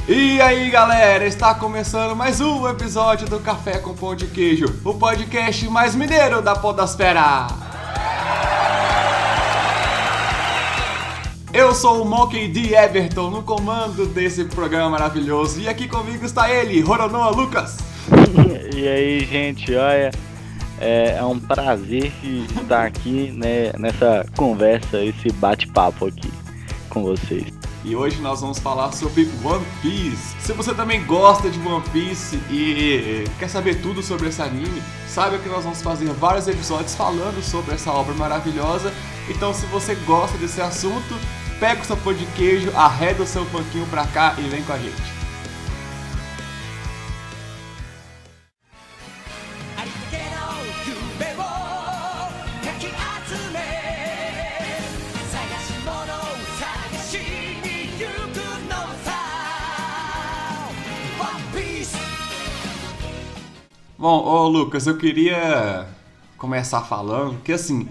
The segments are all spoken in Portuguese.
E aí galera, está começando mais um episódio do Café com Pão de Queijo, o podcast mais mineiro da podosfera. Eu sou o Monkey D. Everton, no comando desse programa maravilhoso, e aqui comigo está ele, Roronoa Lucas. E aí gente, olha, é um prazer estar aqui, né, nessa conversa, esse bate-papo aqui com vocês. E hoje nós vamos falar sobre One Piece. Se você também gosta de One Piece e quer saber tudo sobre esse anime, saiba que nós vamos fazer vários episódios falando sobre essa obra maravilhosa. Então se você gosta desse assunto, pega o seu pão de queijo, arreda o seu panquinho pra cá e vem com a gente. Bom, ô Lucas, eu queria começar falando que assim,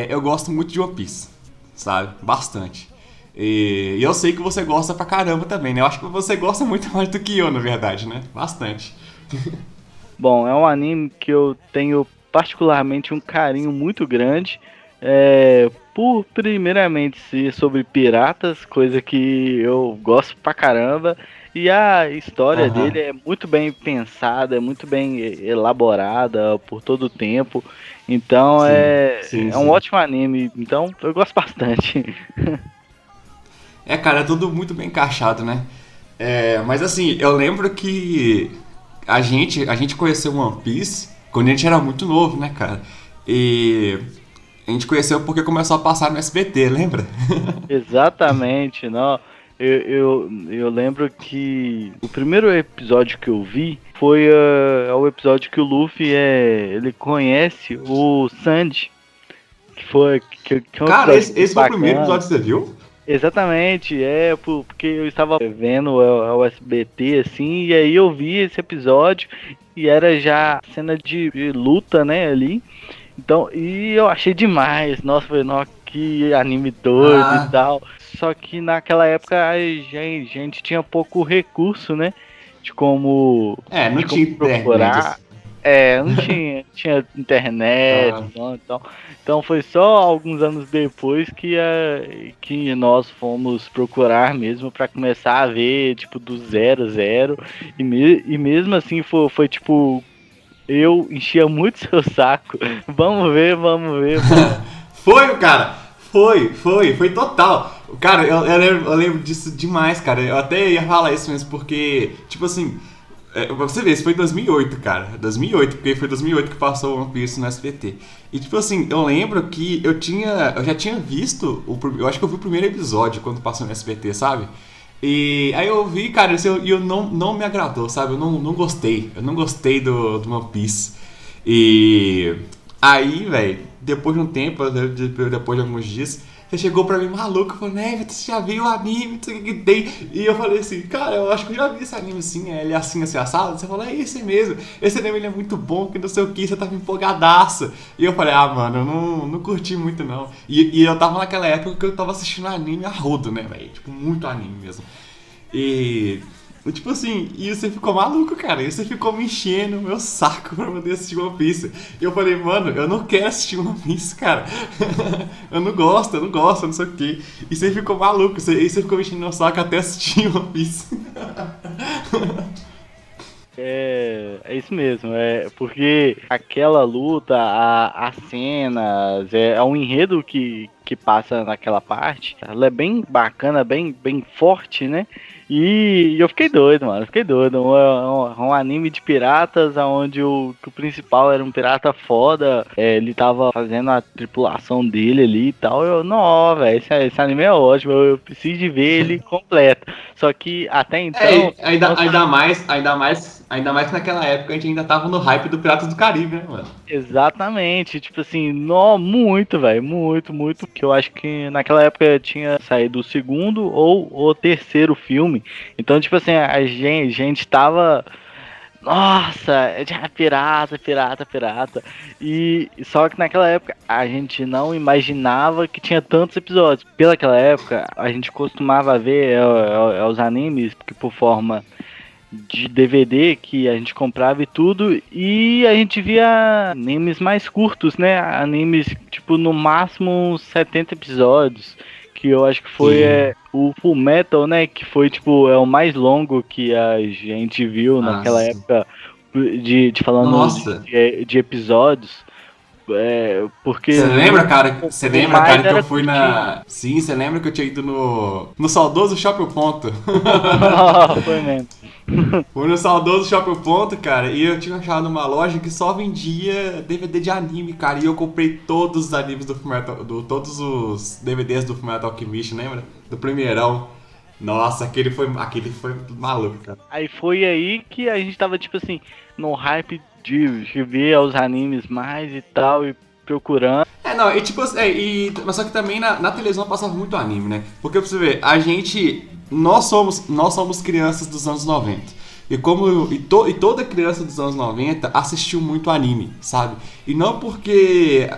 eu gosto muito de One Piece, sabe? Bastante. E eu sei que você gosta pra caramba também, né? Eu acho que você gosta muito mais do que eu, na verdade, né? Bastante. Bom, é um anime que eu tenho particularmente um carinho muito grande, por primeiramente ser sobre piratas, coisa que eu gosto pra caramba. E a história dele é muito bem pensada, é muito bem elaborada por todo o tempo. Então sim. Um ótimo anime. Então eu gosto bastante. Cara, é tudo muito bem encaixado, né? Mas assim, eu lembro que a gente conheceu One Piece quando a gente era muito novo, né, cara? E a gente conheceu porque começou a passar no SBT, lembra? Exatamente, não. Eu lembro que o primeiro episódio que eu vi foi o episódio que o Luffy ele conhece o Sandy, que é um cara, esse foi o primeiro episódio que você viu? Exatamente, porque eu estava vendo o SBT assim, e aí eu vi esse episódio e era já cena de luta, né, ali. Então, e eu achei demais, nossa, que anime doido e tal. Só que naquela época a gente tinha pouco recurso, né? De como, não de tinha como procurar. Não tinha internet. Então foi só alguns anos depois que nós fomos procurar mesmo pra começar a ver, tipo, do zero. E mesmo assim foi tipo, eu enchia muito seu saco. Vamos ver. Foi, cara! Foi total. Cara, eu lembro disso demais, cara. Eu até ia falar isso mesmo, porque, tipo assim, pra você ver, isso foi em 2008, cara. 2008, porque foi 2008 que passou o One Piece no SBT. E, tipo assim, eu lembro que eu já tinha visto, eu acho que eu vi o primeiro episódio quando passou no SBT, sabe? E aí eu vi, cara, e eu não me agradou, sabe? Eu não gostei. Eu não gostei do One Piece. E aí, velho, depois de um tempo, depois de alguns dias, você chegou pra mim maluco, falou, né, você já viu o anime, não sei o que tem. E eu falei assim, cara, eu acho que eu já vi esse anime assim, ele é assim assado. Você falou, é esse mesmo, esse anime ele é muito bom, que não sei o que, você tava empolgadaço. E eu falei, mano, eu não curti muito não. E eu tava naquela época que eu tava assistindo anime a rodo, né, velho, tipo, muito anime mesmo. E tipo assim, e você ficou maluco, cara. E você ficou me enchendo o meu saco pra poder assistir One Piece. E eu falei, mano, eu não quero assistir One Piece, cara. eu não gosto, não sei o quê. E você ficou maluco, e você ficou me enchendo o meu saco até assistir One Piece. É isso mesmo, porque aquela luta, as cenas, um enredo que passa naquela parte, ela é bem bacana, bem forte, né? E eu fiquei doido, mano. Um anime de piratas, onde o principal era um pirata foda. Ele tava fazendo a tripulação dele ali e tal. Não, velho, esse anime é ótimo. Eu preciso de ver ele completo. Só que até então. Ainda mais que naquela época a gente ainda tava no hype do Piratas do Caribe, né, mano? Exatamente, tipo assim, muito, velho, muito, que eu acho que naquela época tinha saído o segundo ou o terceiro filme, então, tipo assim, a gente tava, nossa, já pirata, e só que naquela época a gente não imaginava que tinha tantos episódios, pelaquela época a gente costumava ver os animes que por forma de DVD que a gente comprava e tudo, e a gente via animes mais curtos, né? Animes, tipo, no máximo uns 70 episódios, que eu acho que foi Sim. o Full Metal, né? Que foi, tipo, é o mais longo que a gente viu naquela Nossa. época, de falando Nossa. de episódios, Você porque lembra, cara? Você o lembra, mais cara, que eu era fui curtinho. na. Sim, você lembra que eu tinha ido no saudoso Shopping Ponto? Foi mesmo. Fui no saudoso Shopping Ponto, cara, e eu tinha achado uma loja que só vendia DVD de anime, cara. E eu comprei todos os animes do Fullmetal, todos os DVDs do Fullmetal Alchemist, lembra? Do primeirão. Nossa, aquele foi maluco, cara. Aí foi aí que a gente tava, tipo assim, no hype de ver os animes mais e tal, e procurando. Não, e tipo, mas só que também na televisão passava muito anime, né? Porque pra você ver, nós somos crianças dos anos 90. E toda criança dos anos 90 assistiu muito anime, sabe? E não porque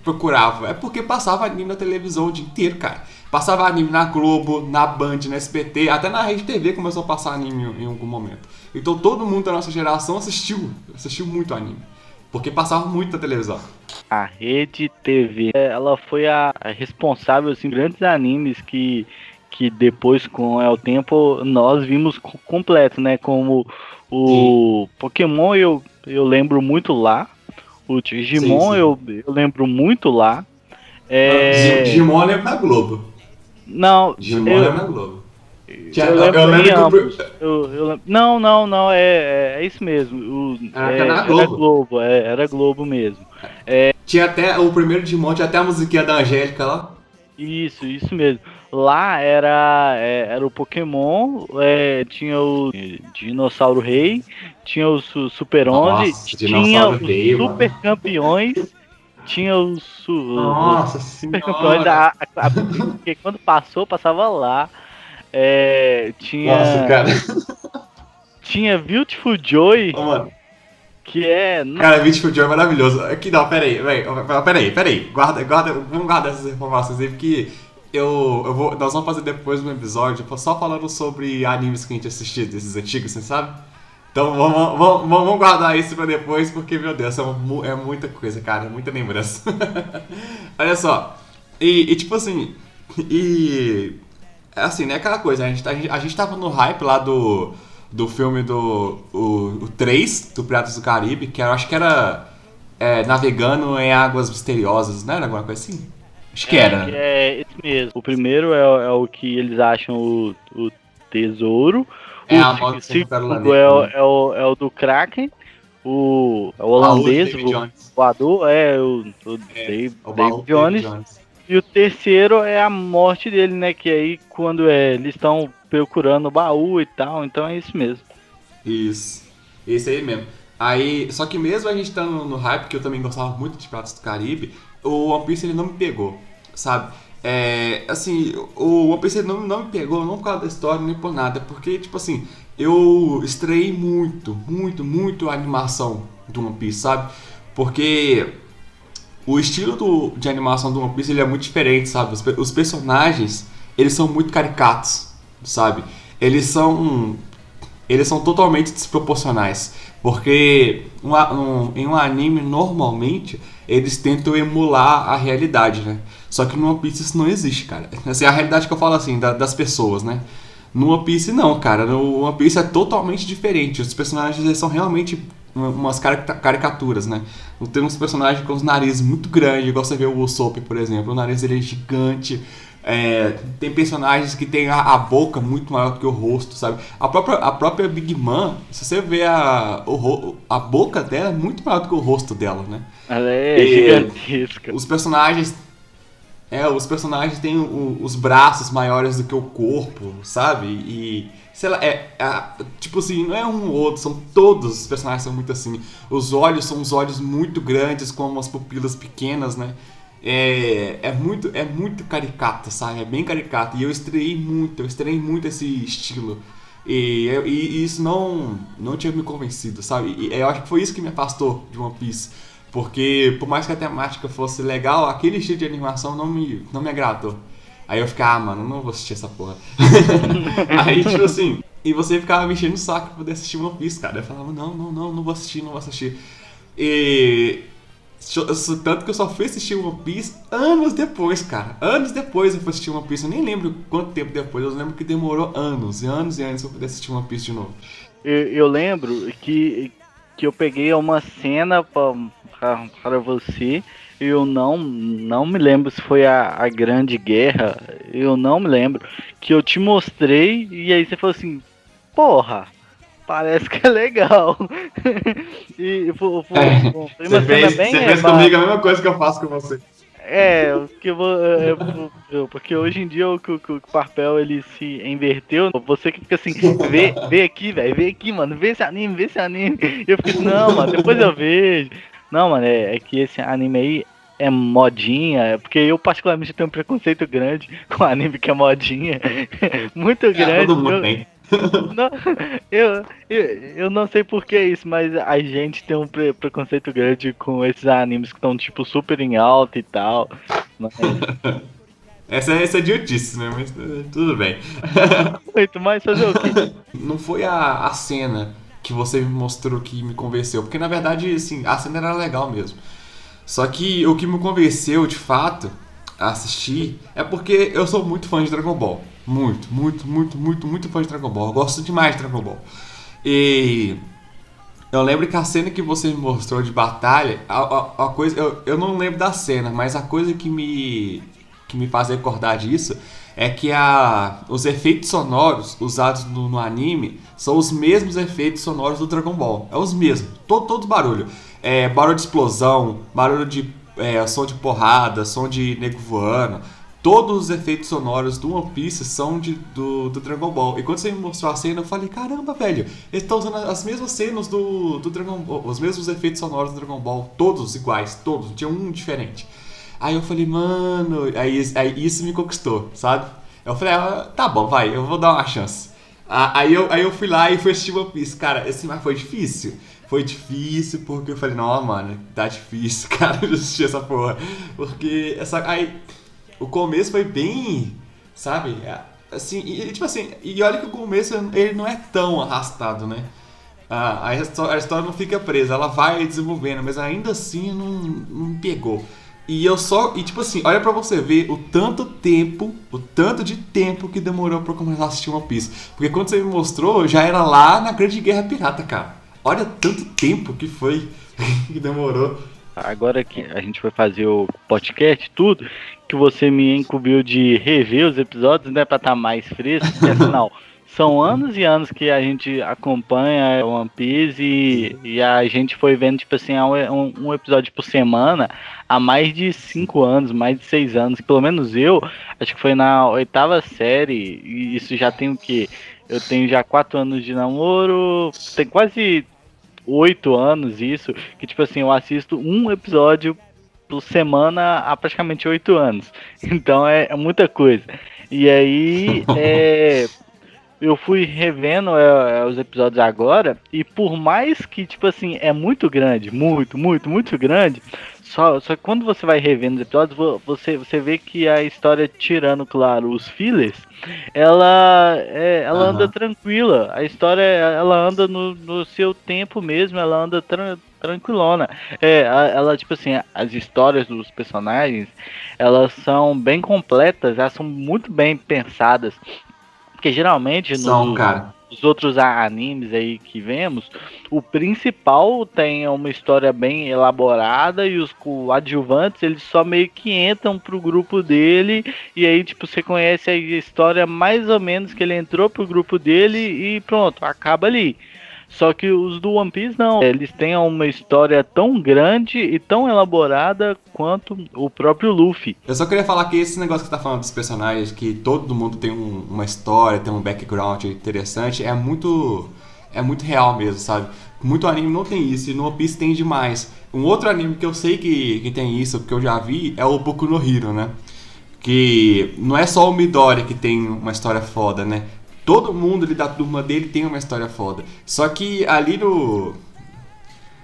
procurava, é porque passava anime na televisão o dia inteiro, cara. Passava anime na Globo, na Band, na SBT, até na Rede TV começou a passar anime em algum momento. Então todo mundo da nossa geração assistiu muito anime. Porque passava muito na televisão. A Rede TV, ela foi a responsável, assim, grandes animes que depois, com o tempo, nós vimos completo, né? Como Sim, o Pokémon, eu lembro muito lá. O sim, Digimon, sim. eu lembro muito lá. Não, É... Digimon lembra na Globo. Não, Digimon eu, lembra na Globo. eu Eu lembro em lembro que ambos. Não, é isso mesmo. na Era Globo. Globo, era Globo mesmo. Tinha até o primeiro Digimon, tinha até a musiquinha da Angélica lá. Isso mesmo. Lá era o Pokémon, tinha o Dinossauro Rei, tinha o Super 11, Nossa, tinha Dinossauro os veio, Super mano. Campeões, tinha os Nossa Super Campeões, senhora. porque quando passava lá. Nossa, Tinha cara. Beautiful Joy, Ô, mano. que é. Cara, Beautiful Joe é maravilhoso. Aqui não, peraí, peraí. Vamos guardar essas informações aí, porque nós vamos fazer depois um episódio só falando sobre animes que a gente assistiu, desses antigos, você sabe? Então vamos guardar isso pra depois, porque, meu Deus, é muita coisa, cara, é muita lembrança. Olha só, e tipo assim, e é assim, né? Aquela coisa, a gente tava no hype lá do filme o 3 do Piratas do Caribe, que eu acho que era Navegando em Águas Misteriosas, não era alguma coisa assim? Acho que era, Que né? é esse mesmo. O primeiro é o que eles acham o tesouro. É a moto sem pérola Segundo negra, né? é o do Kraken. O Baú de holandês, David o Jones. voador, o É, o David baú de David Jones. Jones. E o terceiro é a morte dele, né? Que aí quando eles estão procurando o baú e tal. Então é isso mesmo. Isso. Esse aí mesmo. Aí, só que mesmo a gente estando no hype, que eu também gostava muito de Piratas do Caribe, o One Piece ele não me pegou, sabe? Assim, o One Piece ele não me pegou, não por causa da história, nem por nada, porque, tipo assim, eu estranhei muito a animação do One Piece, sabe? Porque o estilo de animação do One Piece ele é muito diferente, sabe? Os personagens, eles são muito caricatos, sabe? Eles são eles são totalmente desproporcionais. Porque em um anime, normalmente, eles tentam emular a realidade, né? Só que no One Piece isso não existe, cara. Essa é a realidade que eu falo assim, das pessoas, né? No One Piece não, cara. No One Piece é totalmente diferente. Os personagens eles são realmente umas caricaturas, né? Tem uns personagens com os narizes muito grandes, igual você vê o Usopp, por exemplo. O nariz dele é gigante. Tem personagens que tem a boca muito maior do que o rosto, sabe? A própria Big Mom, se você vê a boca dela é muito maior do que o rosto dela, né? Ela é E gigantesca. os personagens os personagens têm os braços maiores do que o corpo, sabe? E, sei lá, tipo assim, não é um ou outro, são todos os personagens são muito assim. Os olhos são uns olhos muito grandes, com umas pupilas pequenas, né? É muito caricato, sabe? É bem caricato. E eu estranhei muito esse estilo. E isso não tinha me convencido, sabe? E eu acho que foi isso que me afastou de One Piece. Porque, por mais que a temática fosse legal, aquele estilo de animação não me agradou. Aí eu ficava, mano, não vou assistir essa porra. Aí, tipo assim, e você ficava me enchendo o saco pra poder assistir One Piece, cara. Eu falava, não vou assistir. E tanto que eu só fui assistir One Piece anos depois, cara. Anos depois eu fui assistir One Piece. Eu nem lembro quanto tempo depois. Eu lembro que demorou anos e anos pra eu poder assistir One Piece de novo. Eu lembro que eu peguei uma cena para você. Eu não me lembro se foi a Grande Guerra. Eu não me lembro. Que eu te mostrei e aí você falou assim: porra, parece que é legal. E foi uma cena bem. Você fez comigo a mesma coisa que eu faço com você. Porque hoje em dia o papel ele se inverteu. Você que fica assim, vê aqui, velho, vê aqui, mano, vê esse anime. E eu fico assim, não, mano, depois eu vejo. Não, mano, é que esse anime aí é modinha, porque eu particularmente tenho um preconceito grande com anime que é modinha. Muito grande. Todo mundo tem. Não, eu não sei por que isso, mas a gente tem um preconceito grande com esses animes que estão tipo super em alta e tal. Mas... Essa é idiotice, né? Mas tudo bem. Muito mais fazer o quê? Não foi a cena que você me mostrou que me convenceu, porque na verdade, assim, a cena era legal mesmo. Só que o que me convenceu de fato a assistir é porque eu sou muito fã de Dragon Ball. Muito fã de Dragon Ball. Eu gosto demais de Dragon Ball. E eu lembro que a cena que você me mostrou de batalha, a coisa, eu não lembro da cena, mas a coisa que me faz recordar disso é que os efeitos sonoros usados no anime são os mesmos efeitos sonoros do Dragon Ball. É os mesmos, todo barulho. Barulho de explosão, barulho de som de porrada, som de nego voando. Todos os efeitos sonoros do One Piece são do Dragon Ball. E quando você me mostrou a cena, eu falei, caramba, velho, eles estão usando as mesmas cenas do Dragon Ball, os mesmos efeitos sonoros do Dragon Ball, todos iguais, todos, não tinha um diferente. Aí eu falei, mano, aí isso me conquistou, sabe? Eu falei, tá bom, vai, eu vou dar uma chance. Aí eu fui lá e fui assistir One Piece. Cara, mas foi difícil. Foi difícil porque eu falei, não, mano, tá difícil, cara, de assistir essa porra. Porque o começo foi bem, sabe? Assim, tipo assim, e olha que o começo ele não é tão arrastado, né? A história não fica presa, ela vai desenvolvendo, mas ainda assim não me pegou. E tipo assim, olha pra você ver o tanto de tempo que demorou pra eu começar a assistir One Piece. Porque quando você me mostrou, já era lá na Grande Guerra Pirata, cara. Olha tanto tempo que foi que demorou. Agora que a gente foi fazer o podcast, tudo, que você me incumbiu de rever os episódios, né, pra estar mais fresco, porque afinal, são anos e anos que a gente acompanha One Piece e a gente foi vendo, tipo assim, um episódio por semana há mais de 5 anos, mais de 6 anos, pelo menos eu, acho que foi na 8ª série, e isso já tem o quê? Eu tenho já 4 anos de namoro, tem quase 8 anos isso, que tipo assim, eu assisto um episódio por semana há praticamente 8 anos. Então é muita coisa. E aí eu fui revendo os episódios agora, e por mais que, tipo assim, é muito grande, muito grande, só que quando você vai revendo os episódios, você vê que a história, tirando, claro, os fillers, ela anda tranquila. A história, ela anda no seu tempo mesmo, ela anda tranquilona. Ela, tipo assim, as histórias dos personagens, elas são bem completas, elas são muito bem pensadas. Porque geralmente nos outros animes aí que vemos, o principal tem uma história bem elaborada e os coadjuvantes, eles só meio que entram pro grupo dele e aí tipo você conhece a história mais ou menos que ele entrou pro grupo dele e pronto, acaba ali. Só que os do One Piece não. Eles têm uma história tão grande e tão elaborada quanto o próprio Luffy. Eu só queria falar que esse negócio que você tá falando dos personagens, que todo mundo tem uma história, tem um background interessante, é muito real mesmo, sabe? Muito anime não tem isso, e no One Piece tem demais. Um outro anime que eu sei que tem isso, que eu já vi, é o Boku no Hero, né? Que não é só o Midori que tem uma história foda, né? Todo mundo ali da turma dele tem uma história foda. Só que ali no...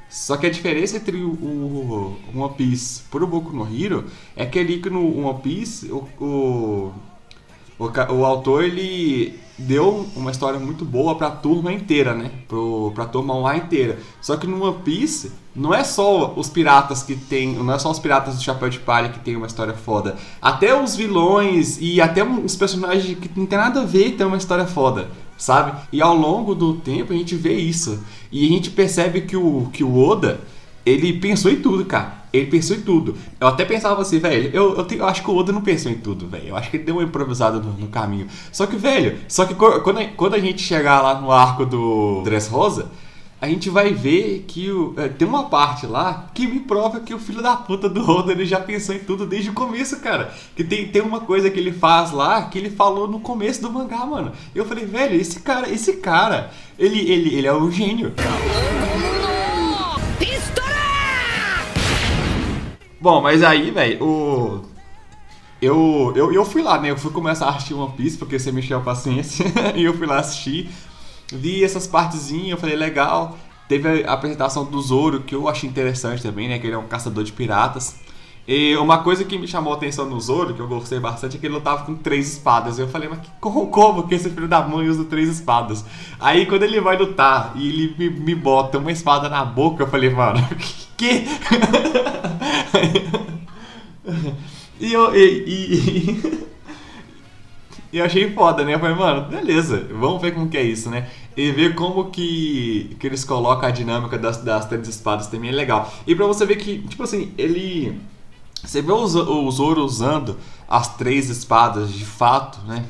Só que a diferença entre o One Piece pro Boku no Hero é que ali no One Piece o autor, ele deu uma história muito boa pra turma inteira, né? Pra turma online inteira. Só que no One Piece, não é só os piratas que tem... Não é só os piratas do Chapéu de Palha que tem uma história foda. Até os vilões e até os personagens que não tem nada a ver tem uma história foda, sabe? E ao longo do tempo a gente vê isso. E a gente percebe que o Oda, ele pensou em tudo, cara. Ele pensou em tudo. Eu até pensava assim, velho, eu acho que o Oda não pensou em tudo, velho. Eu acho que ele deu uma improvisada no caminho. Só que, velho, quando a gente chegar lá no arco do Dressrosa, a gente vai ver que tem uma parte lá que me prova que o filho da puta do Oda, ele já pensou em tudo desde o começo, cara. Que tem uma coisa que ele faz lá que ele falou no começo do mangá, mano. Eu falei, velho, esse cara, ele é um gênio. Bom, mas aí, velho, eu fui lá, né? Eu fui começar a assistir One Piece porque você me encheu a paciência. E eu fui lá assistir. Vi essas partezinhas, eu falei, legal. Teve a apresentação do Zoro, que eu achei interessante também, né? Que ele é um caçador de piratas. E uma coisa que me chamou a atenção no Zoro, que eu gostei bastante, é que ele lutava com 3 espadas. Eu falei, mas como que esse filho da mãe usa 3 espadas? Aí quando ele vai lutar e ele me bota uma espada na boca, eu falei, mano, que? E eu achei foda, né? Eu falei, mano, beleza, vamos ver como que é isso, né? E ver como que eles colocam a dinâmica das 3 espadas também é legal. E pra você ver que, tipo assim, ele... Você vê o Zoro usando as 3 espadas de fato, né?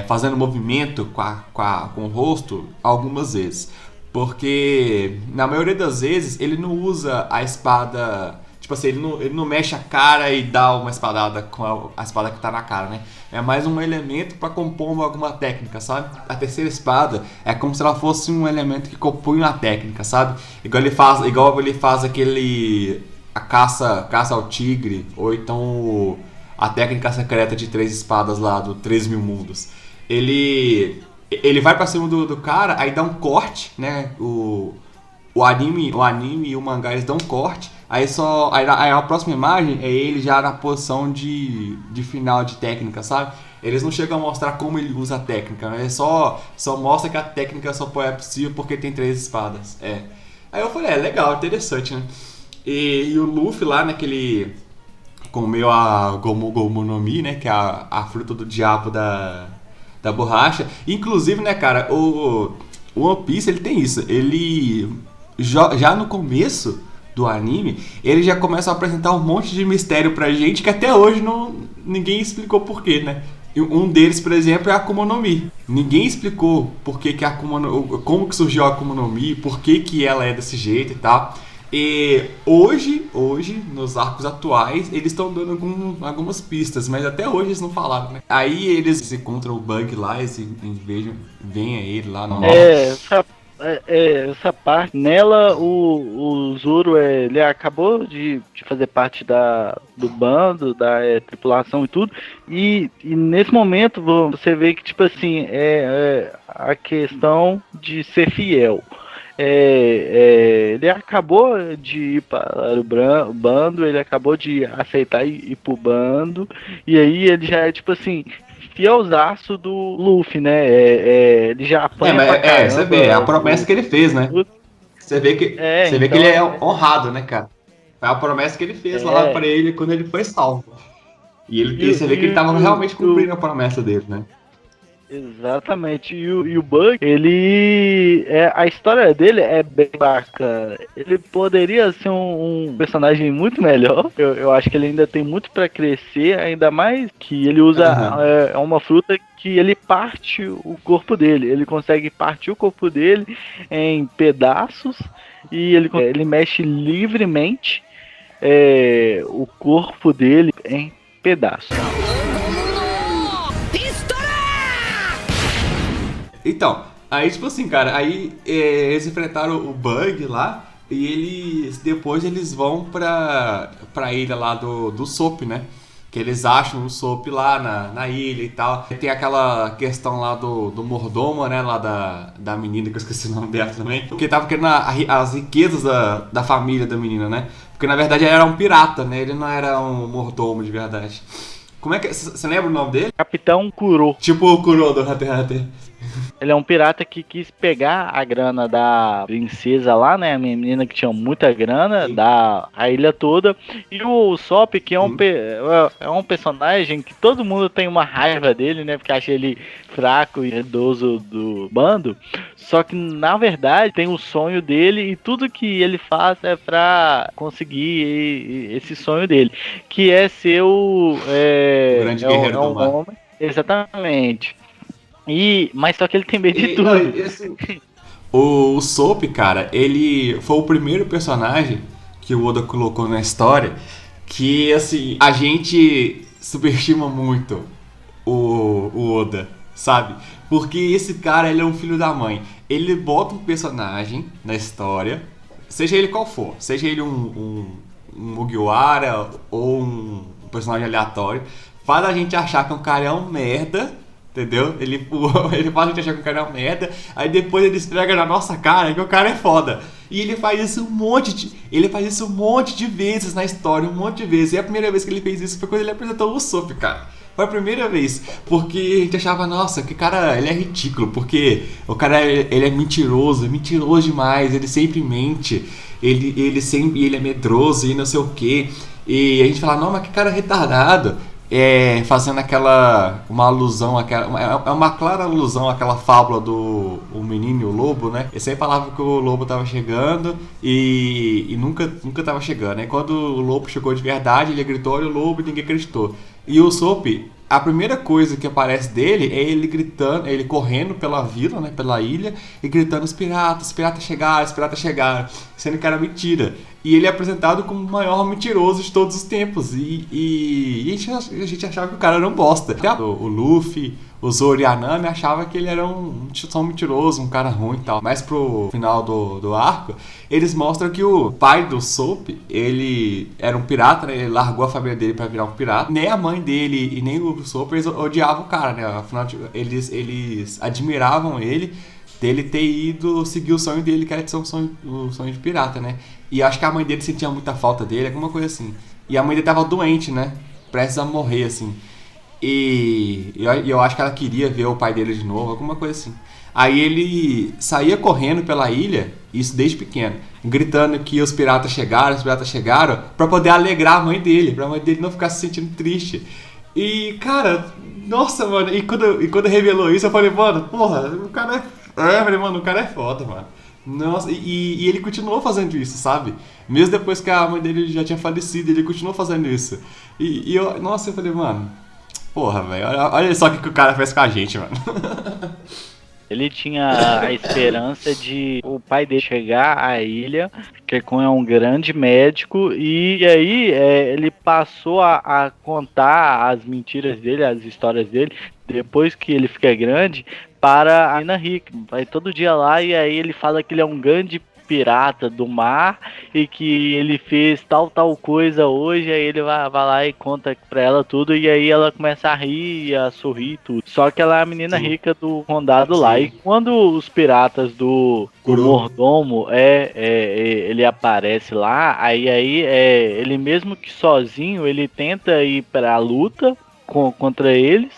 Fazendo movimento com o rosto algumas vezes. Porque na maioria das vezes ele não usa a espada... Tipo assim, ele não mexe a cara e dá uma espadada com a espada que tá na cara, né? É mais um elemento pra compor alguma técnica, sabe? A terceira espada é como se ela fosse um elemento que compõe uma técnica, sabe? Igual ele faz aquele... A caça ao tigre, ou então a técnica secreta de 3 espadas lá do 3.000 mundos. Ele vai pra cima do cara, aí dá um corte, né? O anime e o mangá, eles dão um corte. Aí a próxima imagem é ele já na posição de final de técnica, sabe? Eles não chegam a mostrar como ele usa a técnica, né? Só mostra que a técnica só é possível porque tem 3 espadas. Aí eu falei, legal, interessante, né? E o Luffy lá, né, que ele comeu a Gomu no Mi, né, que é a fruta do diabo da borracha. Inclusive, né, cara, o One Piece, ele tem isso. Ele, já no começo do anime, ele já começa a apresentar um monte de mistério pra gente que até hoje ninguém explicou porquê, né? Um deles, por exemplo, é a Akuma no Mi. Ninguém explicou como que surgiu a Akuma no Mi, por que ela é desse jeito e tal. E hoje, nos arcos atuais, eles estão dando algumas pistas, mas até hoje eles não falaram, né? Aí eles encontram o Bug lá e veem ele lá no essa parte, nela o Zoro, ele acabou de fazer parte do bando, da tripulação e tudo, e nesse momento você vê que, tipo assim, a questão de ser fiel. Ele acabou de ir para o bando, ele acabou de aceitar ir pro bando, e aí ele já é tipo assim, fielzaço do Luffy, né? Ele já apanha pra caramba. Você vê, é a promessa que ele fez, né? Você vê que ele é honrado, né, cara? Foi a promessa que ele fez lá pra ele quando ele foi salvo. E você vê que ele tava realmente cumprindo a promessa dele, né? Exatamente. E o Bug, ele. A história dele é bem bacana. Ele poderia ser um personagem muito melhor. Eu acho que ele ainda tem muito pra crescer, ainda mais que ele usa uma fruta que ele parte o corpo dele. Ele consegue partir o corpo dele em pedaços e ele mexe livremente o corpo dele em pedaços. Então, aí tipo assim, cara, aí eles enfrentaram o Bug lá e depois eles vão pra ilha lá do Soap, né? Que eles acham o Soap lá na ilha e tal. Tem aquela questão lá do mordomo, né? Lá da menina, que eu esqueci o nome dela também. Porque tava querendo as riquezas da família da menina, né? Porque na verdade ele era um pirata, né? Ele não era um mordomo de verdade. Como é que... Você lembra o nome dele? Capitão Kuro. Tipo o Kuro do Hunter x Hunter. Ele é um pirata que quis pegar a grana da princesa lá, né? A menina que tinha muita grana, da a ilha toda. E o Sop, que é um personagem que todo mundo tem uma raiva dele, né? Porque acha ele fraco e idoso do bando. Só que, na verdade, tem o sonho dele e tudo que ele faz é pra conseguir esse sonho dele. Que é ser o grande guerreiro do mar. Homem. Exatamente. Mas só que ele tem medo de tudo. O Soap, cara, ele foi o primeiro personagem que o Oda colocou na história que, assim, a gente subestima muito o Oda, sabe? Porque esse cara, ele é um filho da mãe. Ele bota um personagem na história, seja ele qual for, seja ele um Mugiwara ou um personagem aleatório, faz a gente achar que o cara é um merda. Entendeu? Ele faz a gente achar que o cara é uma merda, aí depois ele esfrega na nossa cara que o cara é foda. E ele faz isso um monte de vezes na história, um monte de vezes. E a primeira vez que ele fez isso foi quando ele apresentou o Usopp, cara. Foi a primeira vez, porque a gente achava, nossa, que cara, ele é ridículo, porque o cara, ele é mentiroso demais, ele sempre mente, ele é medroso e não sei o que. E a gente fala, não, mas que cara retardado. Fazendo uma alusão, uma clara alusão àquela fábula do o menino e o lobo, né? Ele sempre falava que o lobo tava chegando e nunca tava chegando. Aí quando o lobo chegou de verdade, ele gritou, olha o lobo, e ninguém acreditou. E o Soap, a primeira coisa que aparece dele é ele gritando, ele correndo pela vila, né, pela ilha, e gritando, os piratas chegaram, sendo que era mentira. E ele é apresentado como o maior mentiroso de todos os tempos. E a gente achava que o cara era um bosta. Até o Luffy, o Zoro e a Nami achavam que ele era só um mentiroso, um cara ruim e tal. Mas pro final do arco, eles mostram que o pai do Soap, ele era um pirata, né? Ele largou a família dele pra virar um pirata. Nem a mãe dele e nem o Soap, eles odiavam o cara, né? Afinal, eles admiravam ele, dele ter ido seguir o sonho dele, que era de ser o sonho de pirata, né? E acho que a mãe dele sentia muita falta dele, alguma coisa assim. E a mãe dele tava doente, né? Prestes a morrer, assim. E eu acho que ela queria ver o pai dele de novo, alguma coisa assim. Aí ele saía correndo pela ilha, isso desde pequeno, gritando que os piratas chegaram, pra poder alegrar a mãe dele, pra mãe dele não ficar se sentindo triste. E, cara, nossa, mano, e quando revelou isso, eu falei, mano, porra, o cara o cara é foda, mano. Nossa, e ele continuou fazendo isso, sabe? Mesmo depois que a mãe dele já tinha falecido, ele continuou fazendo isso. Eu falei, mano, porra, velho, olha só o que o cara fez com a gente, mano. Ele tinha a esperança de o pai dele chegar à ilha, que é um grande médico, e aí ele passou a contar as mentiras dele, as histórias dele, depois que ele fica grande, para a menina rica. Vai todo dia lá e aí ele fala que ele é um grande pirata do mar e que ele fez tal coisa hoje, aí ele vai lá e conta pra ela tudo, e aí ela começa a rir e a sorrir e tudo. Só que ela é a menina rica do condado lá. E quando os piratas do mordomo ele aparece lá, aí ele mesmo que sozinho, ele tenta ir pra luta contra eles.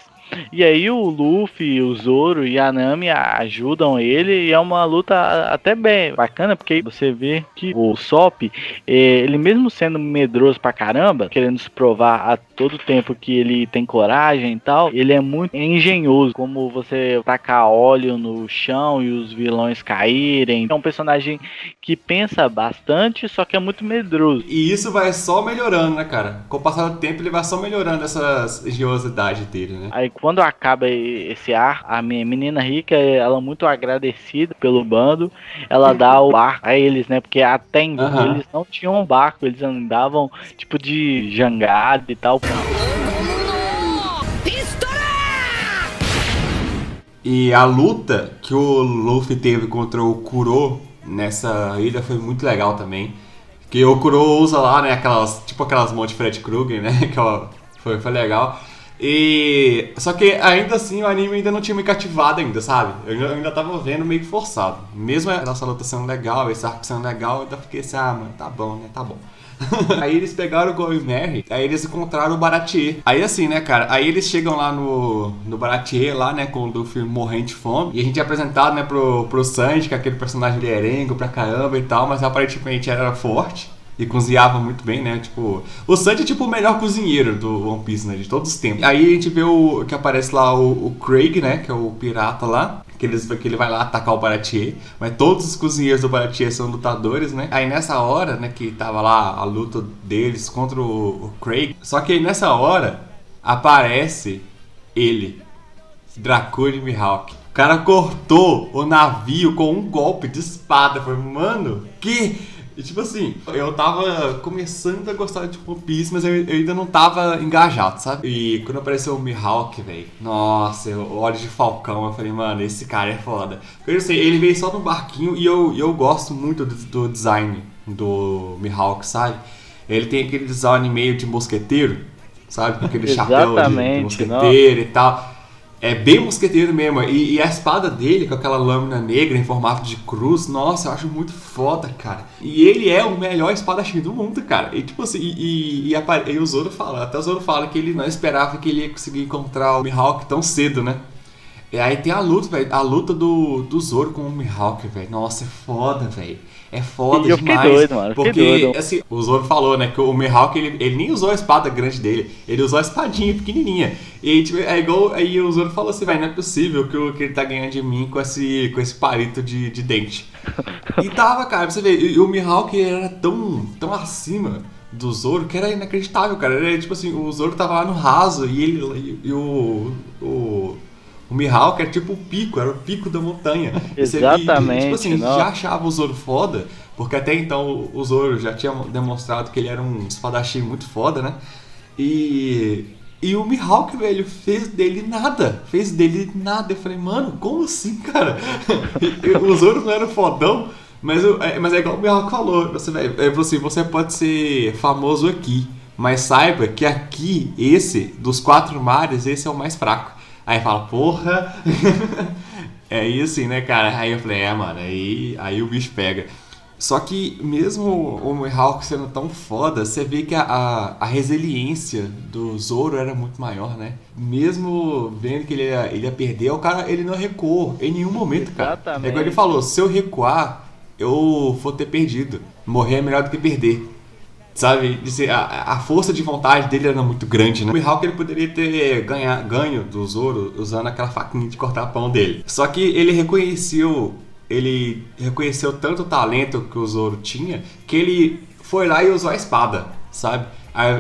E aí o Luffy, o Zoro e a Nami ajudam ele e é uma luta até bem bacana, porque você vê que o Sop, ele mesmo sendo medroso pra caramba, querendo se provar a todo tempo que ele tem coragem e tal, ele é muito engenhoso, como você tacar óleo no chão e os vilões caírem. É um personagem que pensa bastante, só que é muito medroso. E isso vai só melhorando, né, cara? Com o passar do tempo, ele vai só melhorando essa engenhosidade dele, né? Aí quando acaba esse ar, a minha menina rica, ela é muito agradecida pelo bando, ela dá o barco a eles, né? Porque até então eles não tinham um barco, eles andavam tipo de jangada e tal. E a luta que o Luffy teve contra o Kuro nessa ilha foi muito legal também. Que o Kuro usa lá, né, aquelas mãos de Fred Krueger, né? Que foi legal. E só que ainda assim o anime ainda não tinha me cativado ainda, sabe? Eu ainda tava vendo meio que forçado. Mesmo essa luta sendo legal, esse arco sendo legal, eu ainda fiquei assim, mano, tá bom, né? Tá bom. Aí eles pegaram o Go e Mary, aí eles encontraram o Baratier. Aí assim, né, cara, aí eles chegam lá no Baratier, lá, né, com o Luffy morrendo de fome. E a gente é apresentado, né, pro Sanji, que é aquele personagem de erengo pra caramba e tal, mas aparentemente era forte. E cozinhava muito bem, né? Tipo, o Sanji é tipo o melhor cozinheiro do One Piece, né? De todos os tempos. Aí a gente vê que aparece lá o Craig, né? Que é o pirata lá. Que ele vai lá atacar o Baratier. Mas todos os cozinheiros do Baratier são lutadores, né? Aí nessa hora, né? Que tava lá a luta deles contra o Craig. Só que aí nessa hora aparece ele, Dracula Mihawk. O cara cortou o navio com um golpe de espada. Foi, mano, que... E tipo assim, eu tava começando a gostar de One Piece, mas eu ainda não tava engajado, sabe? E quando apareceu o Mihawk, velho, nossa, olhos de falcão, eu falei, mano, esse cara é foda. Eu sei, ele veio só no barquinho e eu gosto muito do design do Mihawk, sabe? Ele tem aquele design meio de mosqueteiro, sabe? Com aquele chapéu de mosqueteiro e tal. É bem mosqueteiro mesmo. E a espada dele, com aquela lâmina negra em formato de cruz, nossa, eu acho muito foda, cara. E ele é o melhor espadachim do mundo, cara. E tipo assim, e o Zoro fala, até o Zoro fala que ele não esperava que ele ia conseguir encontrar o Mihawk tão cedo, né? E aí tem a luta, velho. A luta do Zoro com o Mihawk, velho. Nossa, é foda, velho. É foda eu demais. Fiquei doido, mano. Porque, doido. assim, o Zoro falou, né, que o Mihawk, ele nem usou a espada grande dele. Ele usou a espadinha pequenininha. E tipo, é igual, aí o Zoro falou assim, velho, não é possível que ele tá ganhando de mim com esse palito de dente. E tava, cara, pra você ver, e o Mihawk era tão acima do Zoro que era inacreditável, cara. Era tipo assim, o Zoro tava lá no raso e o Mihawk era tipo o pico, era o pico da montanha. Exatamente. E, tipo assim, não. já achava o Zoro foda, porque até então o Zoro já tinha demonstrado que ele era um espadachim muito foda, né? E o Mihawk, velho, fez dele nada. Eu falei, mano, como assim, cara? O Zoro não era fodão, mas é igual o Mihawk falou. Você pode ser famoso aqui, mas saiba que aqui, dos 4 mares, esse é o mais fraco. Aí fala, porra. É isso assim, né, cara? Aí eu falei, mano, aí o bicho pega. Só que mesmo o Mihawk sendo tão foda, você vê que a resiliência do Zoro era muito maior, né? Mesmo vendo que ele ia perder, o cara, ele não recuou em nenhum momento, cara. Exatamente. É igual ele falou, se eu recuar, eu vou ter perdido. Morrer é melhor do que perder. Sabe, a força de vontade dele era muito grande, né? O Mihawk ele poderia ter ganho do Zoro usando aquela faquinha de cortar pão dele. Só que ele reconheceu tanto o talento que o Zoro tinha, que ele foi lá e usou a espada, sabe?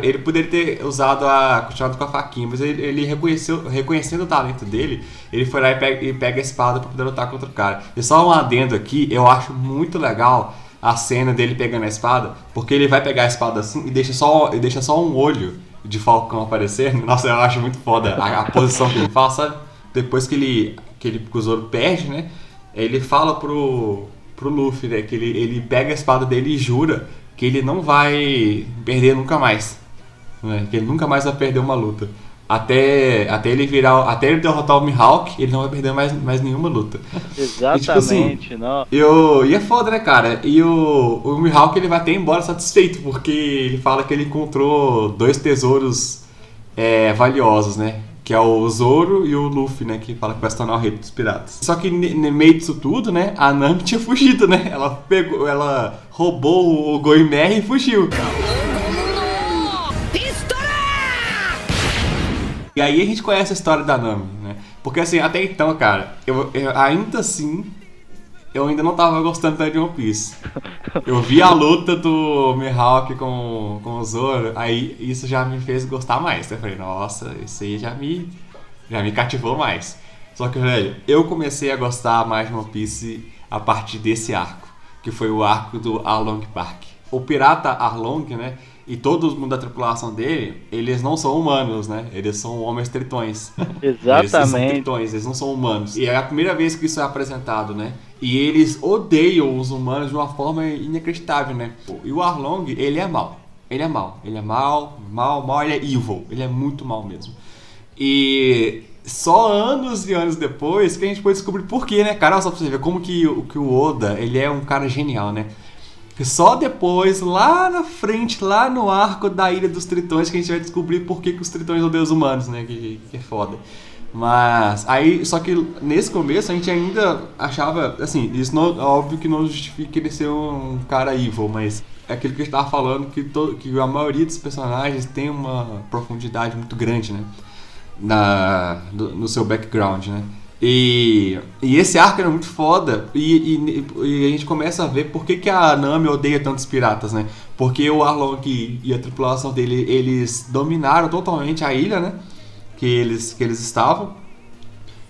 Ele poderia ter continuado com a faquinha, mas ele reconhecendo o talento dele, ele foi lá e pega a espada pra poder lutar contra o cara. E só um adendo aqui, eu acho muito legal a cena dele pegando a espada, porque ele vai pegar a espada assim e deixa só um olho de falcão aparecendo. Nossa, eu acho muito foda a posição que ele faz, sabe? Depois que o Zoro perde, né? Ele fala pro Luffy, né, que ele pega a espada dele e jura que ele não vai perder nunca mais, né? Que ele nunca mais vai perder uma luta. Até ele derrotar o Mihawk, ele não vai perder mais nenhuma luta. Exatamente, e, tipo assim, não. E é foda, né, cara? E o Mihawk, ele vai até embora satisfeito, porque ele fala que ele encontrou 2 tesouros valiosos, né? Que é o Zoro e o Luffy, né? Que fala que vai se tornar o rei dos piratas. Só que no meio disso tudo, né? A Nami tinha fugido, né? Ela roubou o Goimer e fugiu. E aí a gente conhece a história da Nami, né? Porque assim, até então, cara, eu ainda assim... Eu ainda não tava gostando tanto de One Piece. Eu vi a luta do Mihawk com o Zoro, aí isso já me fez gostar mais. Eu falei, nossa, isso aí já me cativou mais. Só que, velho, eu comecei a gostar mais de One Piece a partir desse arco, que foi o arco do Arlong Park. O pirata Arlong, né, e todo mundo da tripulação dele, eles não são humanos, né? Eles são homens tritões. Exatamente. Eles são tritões, eles não são humanos. E é a primeira vez que isso é apresentado, né? E eles odeiam os humanos de uma forma inacreditável, né? E o Arlong, ele é mau. Ele é mau. Ele é mau, ele é evil. Ele é muito mau mesmo. E só anos e anos depois que a gente pode descobrir por quê, né? Cara, só pra você ver como que o Oda, ele é um cara genial, né? Só depois, lá na frente, lá no arco da Ilha dos Tritões, que a gente vai descobrir por que os Tritões odeiam os humanos, né? Que é foda. Mas aí, só que nesse começo a gente ainda achava, assim, isso não, óbvio que não justifica ele ser um cara evil, mas é aquilo que a gente tava falando, que a maioria dos personagens tem uma profundidade muito grande, né? No seu background, né? E esse arco era muito foda e a gente começa a ver por que a Nami odeia tantos piratas, né? Porque o Arlong e a tripulação dele, eles dominaram totalmente a ilha, né? Que eles estavam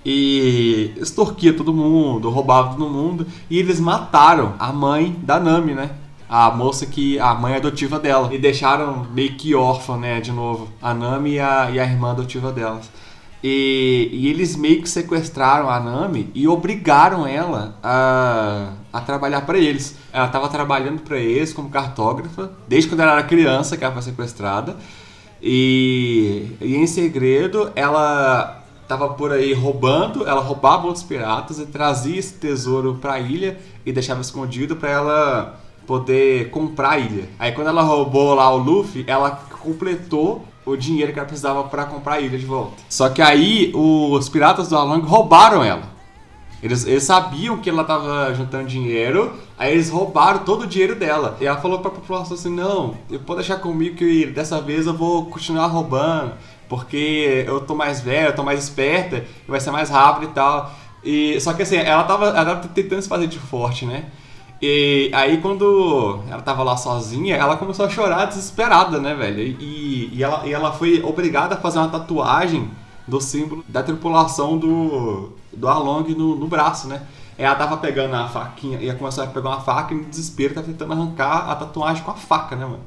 e extorquia todo mundo, roubava todo mundo e eles mataram a mãe da Nami, né? A moça a mãe adotiva dela, e deixaram meio que órfã, né? De novo, a Nami e a irmã adotiva delas. E eles meio que sequestraram a Nami e obrigaram ela a trabalhar para eles. Ela estava trabalhando para eles como cartógrafa desde quando ela era criança, que ela foi sequestrada. E em segredo ela estava por aí roubando, ela roubava outros piratas e trazia esse tesouro para a ilha e deixava escondido para ela poder comprar a ilha. Aí quando ela roubou lá o Luffy, ela completou o dinheiro que ela precisava para comprar a ilha de volta. Só que aí os piratas do Arlong roubaram ela. Eles sabiam que ela estava juntando dinheiro, aí eles roubaram todo o dinheiro dela. E ela falou para a população assim, não, pode deixar comigo que dessa vez eu vou continuar roubando, porque eu tô mais velha, eu tô mais esperta, e vai ser mais rápido e tal. Só que assim, ela tava tentando se fazer de forte, né? E aí quando ela tava lá sozinha, ela começou a chorar desesperada, né, velho? E ela foi obrigada a fazer uma tatuagem do símbolo da tripulação do Arlong no braço, né? Ela tava pegando a faquinha, ia começar a pegar uma faca e no desespero tava tentando arrancar a tatuagem com a faca, né, mano?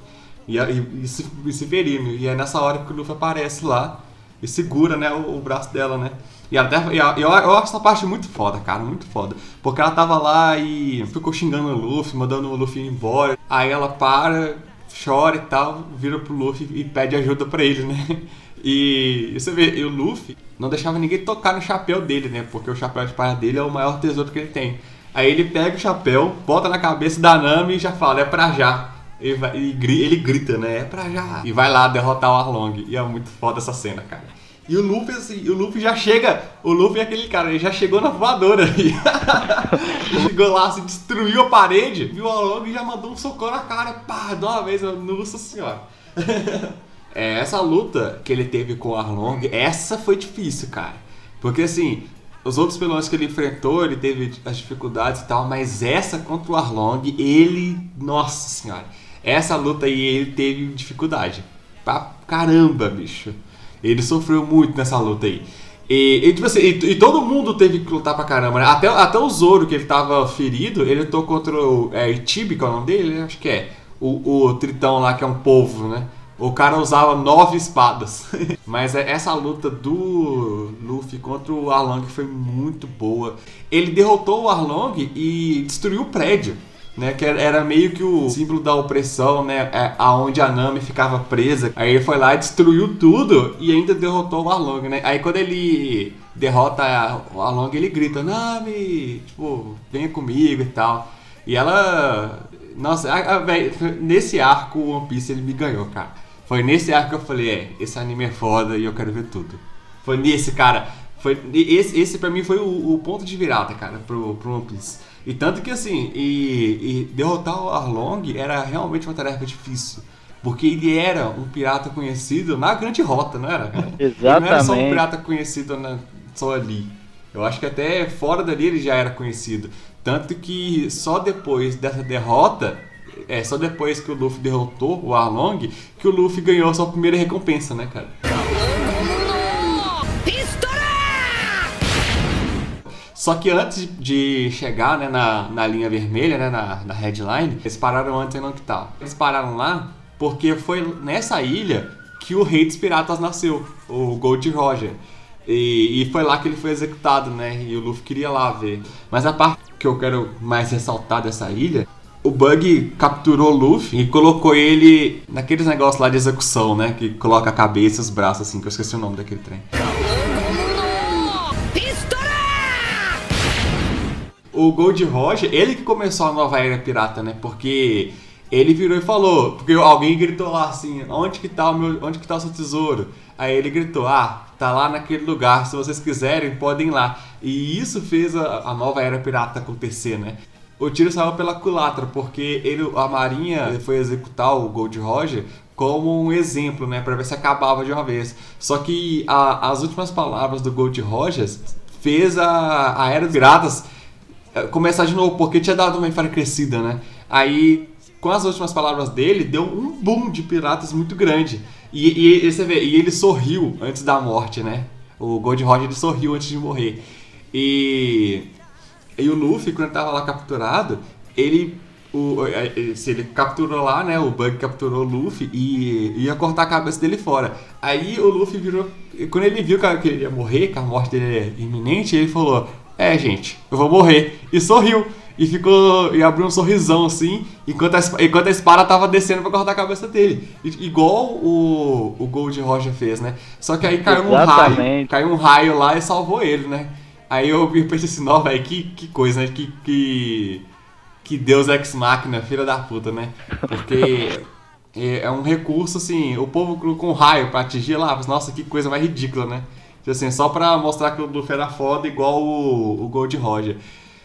E se ferindo. E é nessa hora que o Luffy aparece lá e segura, né, o braço dela, né? E eu acho essa parte muito foda, cara, muito foda. Porque ela tava lá e ficou xingando o Luffy, mandando o Luffy ir embora. Aí ela para, chora e tal, vira pro Luffy e pede ajuda pra ele, né? E você vê, e o Luffy não deixava ninguém tocar no chapéu dele, né? Porque o chapéu de palha dele é o maior tesouro que ele tem. Aí ele pega o chapéu, bota na cabeça da Nami e já fala, é pra já. Ele grita, né? É pra já. E vai lá derrotar o Arlong. E é muito foda essa cena, cara. E o Luffy, assim, o Luffy já chega. O Luffy é aquele cara, ele já chegou na voadora. Chegou lá, assim, destruiu a parede, viu o Arlong e já mandou um socão na cara. Pá, de uma vez, nossa senhora. Essa luta que ele teve com o Arlong, essa foi difícil, cara. Porque assim, os outros vilões que ele enfrentou, ele teve as dificuldades e tal, mas essa contra o Arlong, nossa senhora. Essa luta aí, ele teve dificuldade. Pra caramba, bicho. Ele sofreu muito nessa luta aí. Tipo assim, e todo mundo teve que lutar pra caramba, né? Até o Zoro, que ele tava ferido, ele lutou contra o Ichibi, que é o nome dele? Acho que é. O Tritão lá, que é um polvo, né? O cara usava 9 espadas. Mas essa luta do Luffy contra o Arlong foi muito boa. Ele derrotou o Arlong e destruiu o prédio, né, que era meio que o símbolo da opressão, né, aonde a Nami ficava presa. Aí ele foi lá e destruiu tudo e ainda derrotou o Arlong, né? Aí quando ele derrota o Arlong, ele grita, Nami, tipo, venha comigo e tal. E ela... Nossa, véio, nesse arco o One Piece ele me ganhou, cara. Foi nesse arco que eu falei, esse anime é foda e eu quero ver tudo. Foi nesse, cara. Esse pra mim foi o ponto de virada, cara, pro One Piece. E tanto que assim, e derrotar o Arlong era realmente uma tarefa difícil. Porque ele era um pirata conhecido na Grande Rota, não era, cara? Exatamente. Ele não era só um pirata conhecido só ali. Eu acho que até fora dali ele já era conhecido. Tanto que só depois dessa derrota, só depois que o Luffy derrotou o Arlong, que o Luffy ganhou a sua primeira recompensa, né, cara? Só que antes de chegar, né, na linha vermelha, né, na headline, eles pararam antes em Noctal. Eles pararam lá porque foi nessa ilha que o Rei dos Piratas nasceu, o Gold Roger. E foi lá que ele foi executado, né, e o Luffy queria lá ver. Mas a parte que eu quero mais ressaltar dessa ilha, o Bug capturou o Luffy e colocou ele naqueles negócios lá de execução, né, que coloca a cabeça e os braços assim, que eu esqueci o nome daquele trem. O Gold Roger, ele que começou a nova era pirata, né? Porque ele virou e falou, porque alguém gritou lá assim, onde que tá o seu tesouro? Aí ele gritou, tá lá naquele lugar, se vocês quiserem, podem ir lá. E isso fez a nova era pirata acontecer, né? O tiro saiu pela culatra, porque a marinha foi executar o Gold Roger como um exemplo, né? Pra ver se acabava de uma vez. Só que as últimas palavras do Gold Roger fez a era dos piratas começar de novo, porque tinha dado uma enfraquecida, né? Aí, com as últimas palavras dele, deu um boom de piratas muito grande. E você vê, e ele sorriu antes da morte, né? O Gold Roger, ele sorriu antes de morrer. E o Luffy, quando ele tava lá capturado, ele capturou lá, né? O Bug capturou o Luffy e ia cortar a cabeça dele fora. Aí o Luffy virou... Quando ele viu que ele ia morrer, que a morte dele é iminente, ele falou... gente, eu vou morrer. E sorriu. E abriu um sorrisão assim, enquanto a espada tava descendo pra cortar a cabeça dele. Igual o Gold Roger fez, né? Só que aí caiu um raio lá e salvou ele, né? Aí eu pensei assim, não, velho, que coisa, né? Que Deus Ex Machina, filha da puta, né? Porque é um recurso, assim, o povo com raio pra atingir lá, nossa, que coisa mais ridícula, né? Assim, só pra mostrar que o Luffy era foda igual o Gold Roger.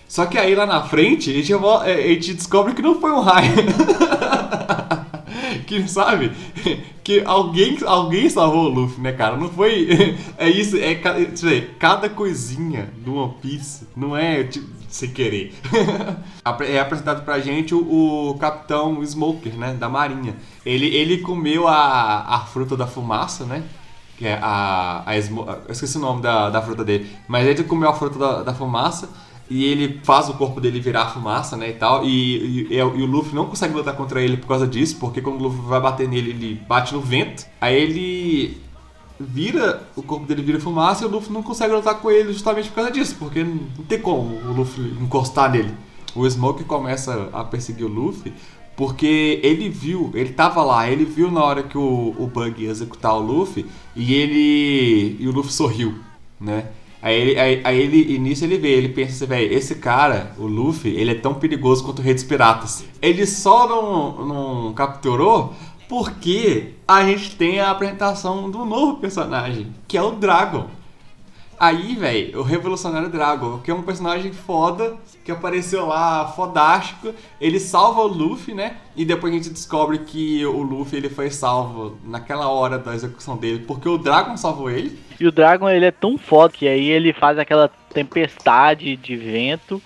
Só que aí lá na frente a gente descobre que não foi um raio. Que, sabe? Que alguém salvou o Luffy, né, cara? Não foi... É isso, cada coisinha do One Piece não é sem querer. É apresentado pra gente o Capitão Smoker, né, da Marinha. Ele comeu a fruta da fumaça, né? Que é eu esqueci o nome da fruta dele. Mas ele comeu a fruta da fumaça e ele faz o corpo dele virar fumaça, né, e tal. E o Luffy não consegue lutar contra ele por causa disso, porque quando o Luffy vai bater nele, ele bate no vento. Aí o corpo dele vira fumaça e o Luffy não consegue lutar com ele justamente por causa disso, porque não tem como o Luffy encostar nele. O Smoke começa a perseguir o Luffy porque ele tava lá, ele viu na hora que o Bug ia executar o Luffy e o Luffy sorriu, né? Aí nisso ele pensa assim, velho, esse cara, o Luffy, ele é tão perigoso quanto o Rei dos Piratas. Ele só não capturou porque a gente tem a apresentação do novo personagem, que é o Dragon. Aí, velho, o Revolucionário Dragon, que é um personagem foda, que apareceu lá, fodástico, ele salva o Luffy, né? E depois a gente descobre que o Luffy ele foi salvo naquela hora da execução dele, porque o Dragon salvou ele. E o Dragon, ele é tão foda que aí ele faz aquela tempestade de vento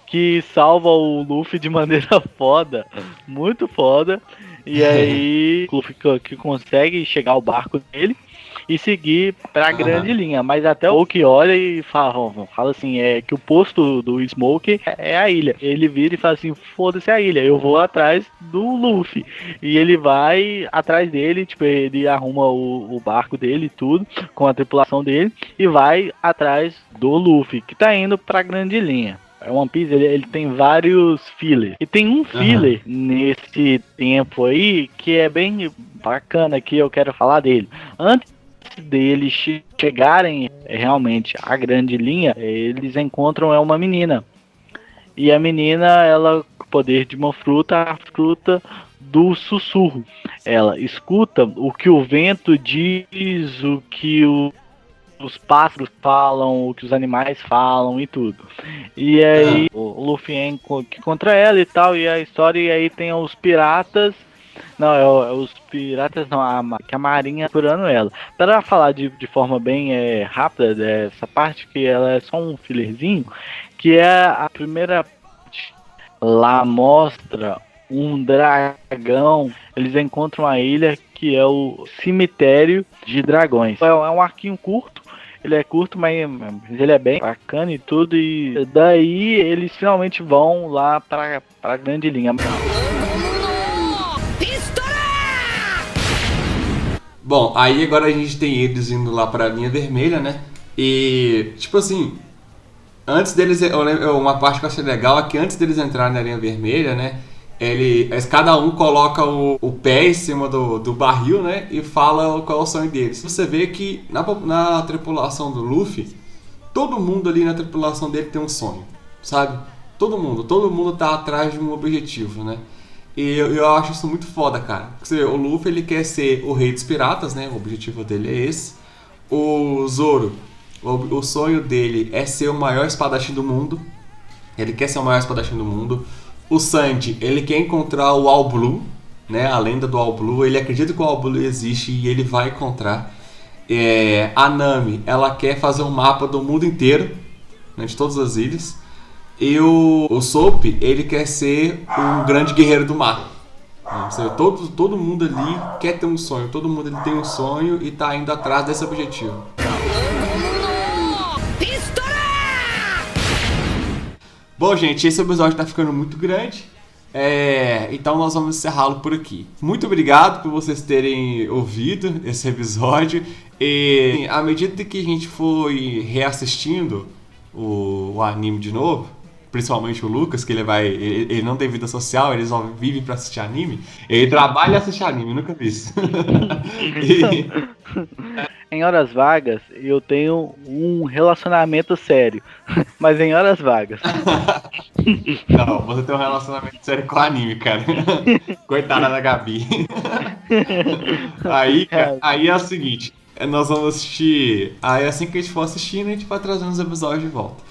que salva o Luffy de maneira foda, muito foda. E aí o Luffy que consegue chegar ao barco dele e seguir pra grande linha, mas até o que olha e fala assim, que o posto do Smoke é a ilha. Ele vira e fala assim, foda-se a ilha, eu vou atrás do Luffy. E ele vai atrás dele, tipo, ele arruma o barco dele e tudo, com a tripulação dele, e vai atrás do Luffy, que tá indo pra grande linha. O One Piece, ele tem vários fillers. E tem um filler nesse tempo aí que é bem bacana, que eu quero falar dele. Antes deles chegarem realmente à grande linha, eles encontram uma menina. E a menina, ela, com o poder de uma fruta, a fruta do sussurro. Ela escuta o que o vento diz, o que os pássaros falam, o que os animais falam e tudo. E aí o Luffy contra ela e tal, e a história, e aí tem os piratas. Não, os piratas não, que a marinha procurando ela. Para falar de forma bem rápida dessa parte, que ela é só um fillerzinho, que é a primeira parte. Lá mostra um dragão, eles encontram uma ilha que é o cemitério de dragões. É um arquinho curto, ele é curto, mas ele é bem bacana e tudo, e daí eles finalmente vão lá para a grande linha. Bom, aí agora a gente tem eles indo lá pra linha vermelha, né? E, tipo assim, antes deles, uma parte que eu achei legal é que antes deles entrarem na linha vermelha, né? Cada um coloca o pé em cima do barril, né? E fala qual é o sonho deles. Você vê que na tripulação do Luffy, todo mundo ali na tripulação dele tem um sonho, sabe? Todo mundo tá atrás de um objetivo, né? E eu acho isso muito foda, cara. O Luffy, ele quer ser o rei dos piratas, né? O objetivo dele é esse. O Zoro, o sonho dele é ser o maior espadachim do mundo. Ele quer ser o maior espadachim do mundo. O Sanji, ele quer encontrar o All Blue, né? A lenda do All Blue. Ele acredita que o All Blue existe e ele vai encontrar. A Nami, ela quer fazer um mapa do mundo inteiro, né? De todas as ilhas. E o Soap, ele quer ser um grande guerreiro do mar. Todo mundo ali quer ter um sonho. Todo mundo ali tem um sonho e tá indo atrás desse objetivo. Bom, gente, esse episódio tá ficando muito grande. Então nós vamos encerrá-lo por aqui. Muito obrigado por vocês terem ouvido esse episódio. E à medida que a gente foi reassistindo o anime de novo, principalmente o Lucas, que ele não tem vida social, ele só vive pra assistir anime. Ele trabalha e assiste anime, nunca vi isso. Em horas vagas, eu tenho um relacionamento sério, mas em horas vagas. Não, você tem um relacionamento sério com anime, cara. Coitada da Gabi. Aí é o seguinte, nós vamos assistir. Aí assim que a gente for assistindo, a gente vai trazendo os episódios de volta.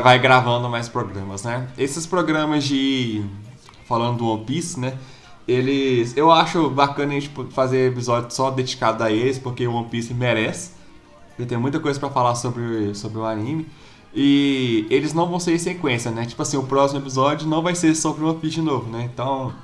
Vai gravando mais programas, né? Esses programas falando do One Piece, né? Eu acho bacana a gente fazer episódio só dedicado a eles, porque o One Piece merece. Ele tem muita coisa pra falar sobre o anime. E eles não vão ser em sequência, né? Tipo assim, o próximo episódio não vai ser sobre o One Piece de novo, né? Então,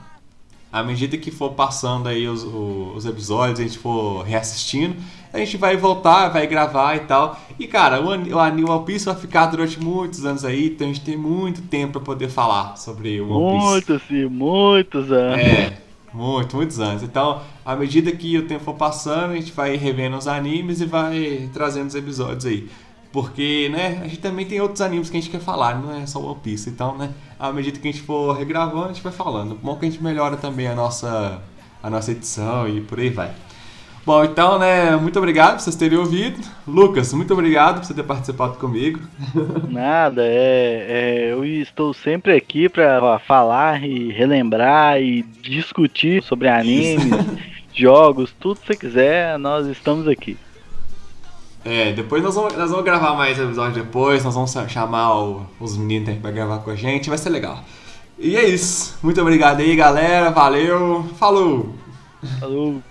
à medida que for passando aí os episódios, a gente for reassistindo, a gente vai voltar, vai gravar e tal. E cara, o One Piece vai ficar durante muitos anos aí, então a gente tem muito tempo pra poder falar sobre o One Piece. Muitos anos. Muitos anos. Então, à medida que o tempo for passando, a gente vai revendo os animes e vai trazendo os episódios aí. Porque, né, a gente também tem outros animes que a gente quer falar, não é só One Piece. Então, né, à medida que a gente for regravando, a gente vai falando. Bom que a gente melhora também a nossa edição e por aí vai. Bom, então, né, muito obrigado por vocês terem ouvido. Lucas, muito obrigado por você ter participado comigo. Nada, eu estou sempre aqui para falar e relembrar e discutir sobre animes, jogos, tudo que você quiser, nós estamos aqui. Depois nós vamos gravar mais episódios depois, nós vamos chamar os meninos aí pra gravar com a gente, vai ser legal. E é isso, muito obrigado aí, galera, valeu, falou! Falou!